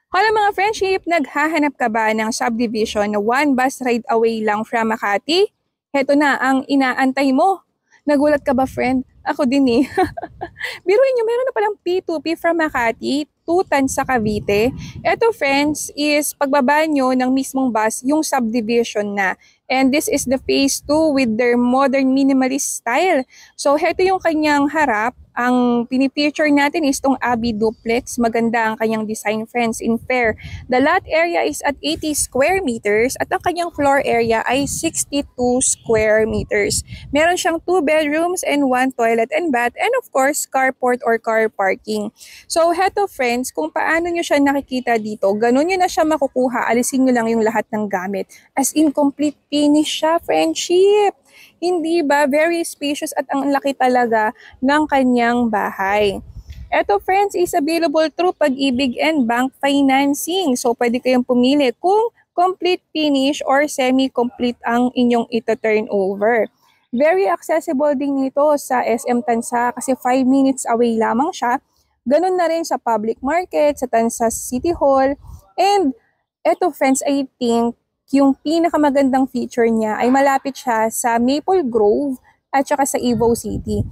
Hello mga friendship, naghahanap ka ba ng subdivision na one bus ride away lang from Makati? Heto na ang inaantay mo. Nagulat ka ba friend? Ako din eh. Biruin nyo, meron na palang P2P from Makati, Tutan sa Cavite. Ito friends is pagbaba nyo ng mismong bus, yung subdivision na. And this is the phase 2 with their modern minimalist style. So heto yung kanyang harap. Ang pinipicture natin is tong Abi Duplex. Maganda ang kanyang design friends in fair. The lot area is at 80 square meters at ang kanyang floor area ay 62 square meters. Meron siyang 2 bedrooms and 1 toilet and bath and of course carport or car parking. So heto friends, kung paano nyo siya nakikita dito, ganun nyo na siya makukuha. Alisin nyo lang yung lahat ng gamit. As in complete finish siya, friendship. Hindi ba? Very spacious at ang laki talaga ng kanyang bahay. Eto friends is available through Pag-ibig and bank financing. So pwede kayong pumili kung complete finish or semi-complete ang inyong ito-turn over. Very accessible din nito sa SM Tansa kasi 5 minutes away lamang siya. Ganun na rin sa public market, sa Tansa City Hall. And eto friends, I think yung pinakamagandang feature niya ay malapit siya sa Maple Grove at saka sa Evo City.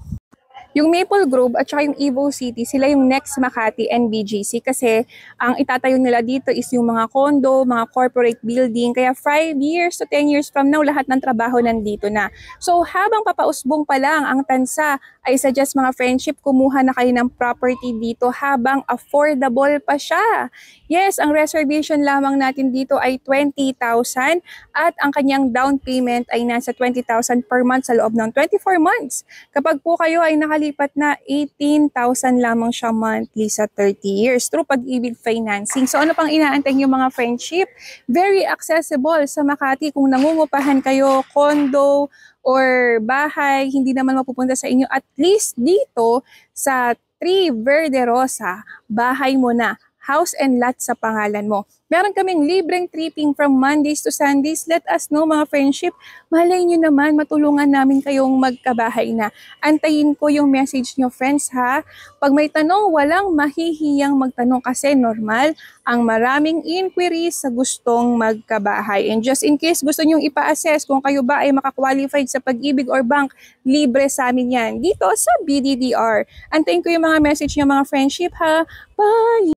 Yung Maple Grove at saka yung Evo City, sila yung next Makati and BGC kasi ang itatayo nila dito is yung mga condo, mga corporate building. Kaya 5 years to 10 years from now, lahat ng trabaho nandito na. So habang papausbong pa lang ang Tansa, ay suggest mga friendship, kumuha na kayo ng property dito habang affordable pa siya. Yes, ang reservation lamang natin dito ay 20,000 at ang kanyang down payment ay nasa 20,000 per month sa loob ng 24 months. Kapag po kayo ay nakalipat na 18,000 lamang siya monthly sa 30 years through Pag-ibig financing. So ano pang inaantay yung mga friendship? Very accessible sa Makati kung nangungupahan kayo, condo, or bahay, hindi naman mapupunta sa inyo. At least dito sa 3 Verde Rosa, bahay mo na. House and lot sa pangalan mo. Meron kaming libreng tripping from Mondays to Sundays. Let us know mga friendship. Malay nyo naman, matulungan namin kayong magkabahay na. Antayin ko yung message nyo friends ha. Pag may tanong, walang mahihiyang magtanong kasi normal ang maraming inquiries sa gustong magkabahay. And just in case gusto nyong ipa-assess kung kayo ba ay makakwalified sa Pag-ibig or bank, libre sa amin yan dito sa BDDR. Antayin ko yung mga message nyo mga friendship ha. Bye!